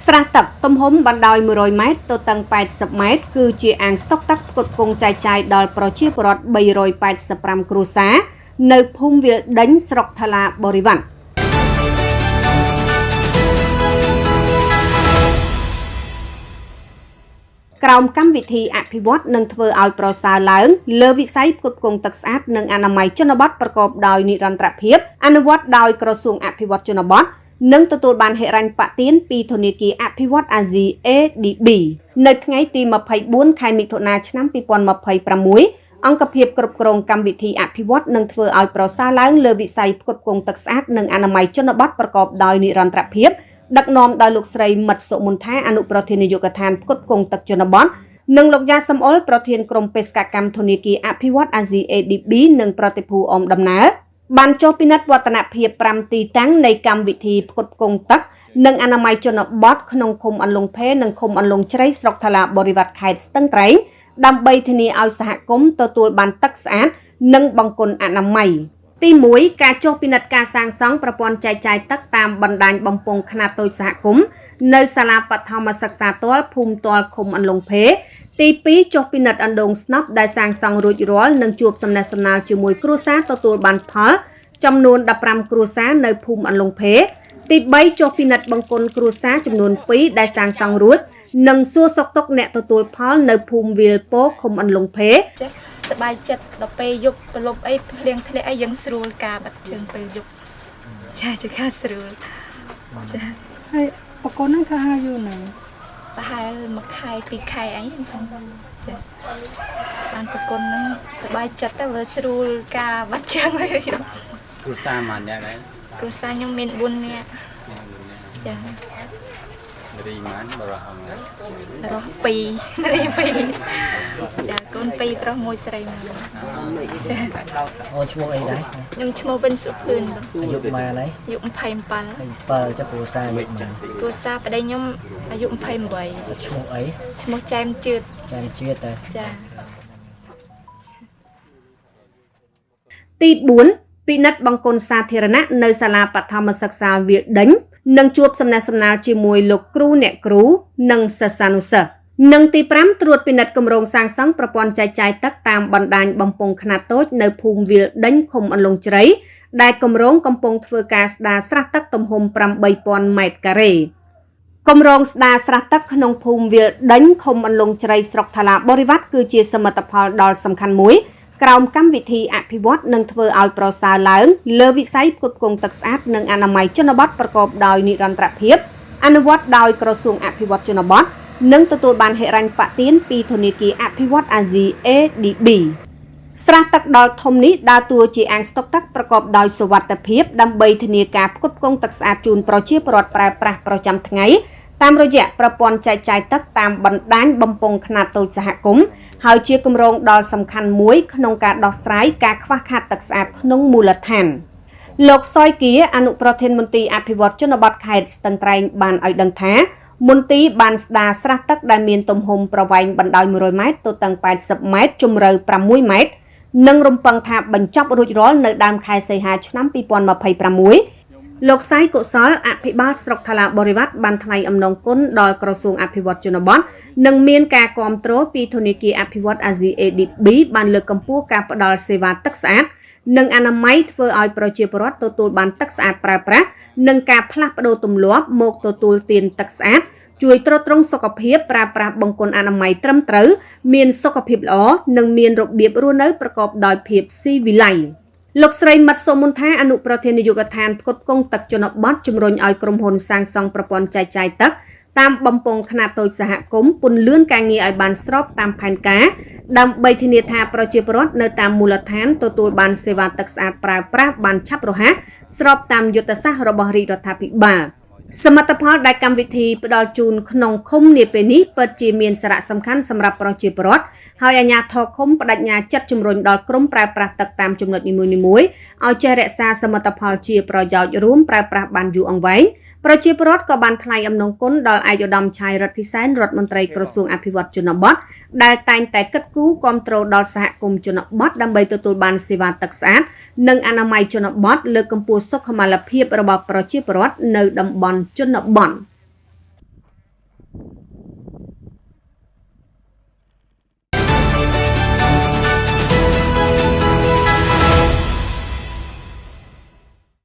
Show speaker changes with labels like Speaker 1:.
Speaker 1: ស្រះទឹកទំហំបណ្ដោយ100ម៉ែត្រទៅតឹង80ម៉ែត្រគឺជាអាងស្តុកទឹកផ្គត់ផ្គង់ចែកចាយដល់ប្រជាពលរដ្ឋ385គ្រួសារនៅភូមិវាលដេញស្រុកថ្លាបរិវត្តន៍ក្រោមកម្មវិធីអភិវឌ្ឍនឹងធ្វើឲ្យប្រសើរឡើងលើវិស័យផ្គត់ផ្គង់ទឹកស្អាតនិងអនាម័យជនបទប្រកបដោយនិរន្តរភាពអនុវត្តដោយក្រសួងអភិវឌ្ឍជនបទនិងទទួលបានហិរញ្ញប្បទានពីធនាគារអភិវឌ្ឍអាស៊ី ADB នៅថ្ងៃទី24ខែមិថុនាឆ្នាំ2026អង្គភាពគ្រប់គ្រងកម្មវិធីអភិវឌ្ឍនឹងធ្វើឲ្យប្រសើរឡើងលើវិស័យផ្គត់ផ្គង់ទឹកស្អាតនិងអនាម័យជនបទប្រកបដោយនិរន្តរភាពដឹកនាំដោយលោកស្រីមិត្តសុមន្តាអនុប្រធាននាយកដ្ឋានផ្គត់ផ្គង់ទឹកជនបទនិងលោកយ៉ាសំអុលប្រធានក្រុមបេសកកម្មធនាគារអភិវឌ្ឍអាស៊ី ADB និងប្រតិភូអមដំណើរបានចុះពិនិត្យវឌ្ឍនភាព5ទីតាំងនៃកម្មវិធីផ្គត់ផ្គង់ទឹកនិងអនាម័យជនបទក្នុងឃុំអន្លង់ភេនិងឃុំអន្លង់ជ្រៃស្រុកថ្លាបរិវត្តខេត្តស្ទឹងត្រែងដើម្បីធានាឲ្យសហគមន៍ទទួលបានទឹកស្អាតនិងបង្គន់អនាម័យទី1ការចុះពិនិត្យការសាងសង់ប្រព័ន្ធចែកចាយទឹកតាមបណ្ដាញបំពង់ខ្នាតតូចសហគមន៍នៅសាលាបឋមសិក្សាទាល់ភូមិទាល់ឃុំអន្លង់ភេទី2ចុះពិនិត្យអណ្ដូងស្នប់ដែលសាងសង់រួចរាល់និងជួបសំណេះសំណាលជាមួយគ្រួសារទទួលបានផលចំនួន15គ្រួសារនៅភូមិអន្លង់ភេទី3ចុះពិនិត្យបង្គន់គ្រួសារចំនួន2ដែលសាងសង់រួចនិងសួរសុខទុក្ខអ្នកទទួលផលនៅភូមិវាលពោឃុំអន្លង់ភេ
Speaker 2: សบายចិត្តដល់ពេលយប់ប្រឡប់អីភ្លៀងធ្លាក់អីយើងស្រួលការបាត់ជើងពេលយប់ចាជាការស្រួលចា
Speaker 3: ហើយបកូនហ្នឹងថាយូរណាស់
Speaker 2: ប្រហែល1ខែ2ខែអីចាបានបកូនហ្នឹងសบายចិត្តទៅវាស្រួលការបាត់ជើងអី
Speaker 4: គ្រួសារម៉ានអ្នកដែរ
Speaker 2: គ្រួសារខ្ញុំមាន4នាក់ចា
Speaker 4: រីម៉ានបរោះ
Speaker 2: រស់2រី2ចាកូន2ប្រុស1ស្រី1ចា
Speaker 5: អូឈ្មោះអីដែរ
Speaker 2: ខ្ញុំឈ្មោះវិនសុភឿន
Speaker 5: អាយុប៉ុន្មានហើយ
Speaker 2: អាយុ27
Speaker 5: ចុះគ្រួសារអាយុប៉ុន្មាន
Speaker 2: គ្រួសារប្តីខ្ញុំអាយុ28
Speaker 5: ឈ្មោះអី
Speaker 2: ឈ្មោះចែមជឿត
Speaker 5: តែ
Speaker 2: ចា
Speaker 1: ទី4ពិនិត្យបង្គន់សាធារណៈនៅសាលាបឋមសិក្សាវាលដេញនិងជួបសំណេះសំណាលជាមួយលោកគ្រូអ្នកគ្រូនិងសិស្សានុសិស្សនិងទី5ត្រួតពិនិត្យគម្រោងសាងសង់ប្រព័ន្ធចែកចាយទឹកតាមបណ្ដាញបំពង់ខ្នាតតូចនៅភូមិវាលដេញឃុំអន្លង់ជ្រៃដែលគម្រោងកំពុងធ្វើការស្ដារស្រះទឹកទំហំ8000ម៉ែត្រការ៉េគម្រោងស្ដារស្រះទឹកក្នុងភូមិវាលដេញឃុំអន្លង់ជ្រៃស្រុកថ្លាបរិវត្តគឺជាសមិទ្ធផលដ៏សំខាន់មួយក្រោមកម្មវិធីអភិវឌ្ឍនឹងធ្វើឲ្យប្រសើរឡើងលើវិស័យផ្គត់ផ្គង់ទឹកស្អាតនិងអនាម័យជនបទប្រកបដោយនិរន្តរភាពអនុវត្តដោយក្រសួងអភិវឌ្ឍជនបទនិងទទួលបានហិរញ្ញប្បទានពីធនាគារអភិវឌ្ឍអាស៊ី ADB ស្រះទឹកដ៏ធំនេះដើរតួជាអាងស្តុកទឹកប្រកបដោយសុវត្ថិភាពដើម្បីធានាការផ្គត់ផ្គង់ទឹកស្អាតជូនប្រជាពលរដ្ឋប្រើប្រាស់ប្រចាំថ្ងៃតាមរយៈប្រព័ន្ធចែកចាយទឹកតាមបណ្ដាញបំពង់ខ្នាតតូចសហគមន៍ហើយជាគម្រោងដ៏សំខាន់មួយក្នុងការដោះស្រាយការខ្វះខាតទឹកស្អាតក្នុងមូលដ្ឋានលោកសុយគាអនុប្រធានមន្ទីរអភិវឌ្ឍជនបទខេត្តស្ទឹងត្រែងបានឲ្យដឹងថាមន្ទីរបានស្ដារស្រះទឹកដែលមានទំហំប្រវែងបណ្ដោយ100ម៉ែត្រទៅតឹង80ម៉ែត្រជម្រៅ6ម៉ែត្រនិងរំពឹងថាបញ្ចប់រួចរាល់នៅដើមខែសីហាឆ្នាំ2026លោកសាយកុសលអភិបាលស្រុកថ្លាបរិវត្តបានថ្លែងអំណរគុណដល់ក្រសួងអភិវឌ្ឍជនបទនិងមានការគាំទ្រពីធនាគារអភិវឌ្ឍអាស៊ី ADB បានលើកកម្ពស់ការផ្តល់សេវាទឹកស្អាតនិងអនាម័យធ្វើឲ្យប្រជាពលរដ្ឋទទួលបានទឹកស្អាតប្រើប្រាស់និងការផ្លាស់ប្តូរទម្លាប់មកទទួលទានទឹកស្អាតជួយទ្រទ្រង់សុខភាពប្រើប្រាស់បង្គន់អនាម័យត្រឹមត្រូវមានសុខភាពល្អនិងមានរបៀបរស់នៅប្រកបដោយភាពស៊ីវិល័យលោកស្រីមិត្តសុមន្តាអនុប្រធាននាយកដ្ឋានផ្គត់ផ្គង់ទឹកជនបទជំរុញឲ្យក្រុមហ៊ុនសាងសង់ប្រព័ន្ធចែកចាយទឹកតាមបំពង់ខ្នាតតូចសហគមន៍ពន្លឿនការងារឲ្យបានស្របតាមផែនការដើម្បីធានាថាប្រជាពលរដ្ឋនៅតាមមូលដ្ឋានទទួលបានសេវាទឹកស្អាតប្រើប្រាស់បានឆាប់រហ័សស្របតាមយុទ្ធសាស្ត្ររបស់រាជរដ្ឋាភិបាលសមិទ្ធផលដែលកម្មវិធីផ្ដល់ជូនក្នុងឃុំនាពេលនេះពិតជាមានសារៈសំខាន់សម្រាប់ប្រជាពលរដ្ឋហើយអាជ្ញាធរឃុំបដិញ្ញាចាត់ជំរុញដល់ក្រុមប្រើប្រាស់ទឹកតាមចំណុចនីមួយៗឲ្យចេះរក្សាសមិទ្ធផលជាប្រយោជន៍រួមប្រើប្រាស់បានយូរអង្វែងប្រជាពលរដ្ឋក៏បានថ្លែងអំណរគុណដល់ឯកឧត្តមឆៃរដ្ឋិសែនរដ្ឋមន្ត្រីក្រសួងអភិវឌ្ឍជនបទដែលតែងតែគិតគូរគាំទ្រដល់សហគមន៍ជនបទដើម្បីទទួលបានសេវាទឹកស្អាតនិងអនាម័យជនបទលើកកម្ពស់សុខុមាលភាពរបស់ប្រជាពលរដ្ឋនៅតំបន់ជនបទ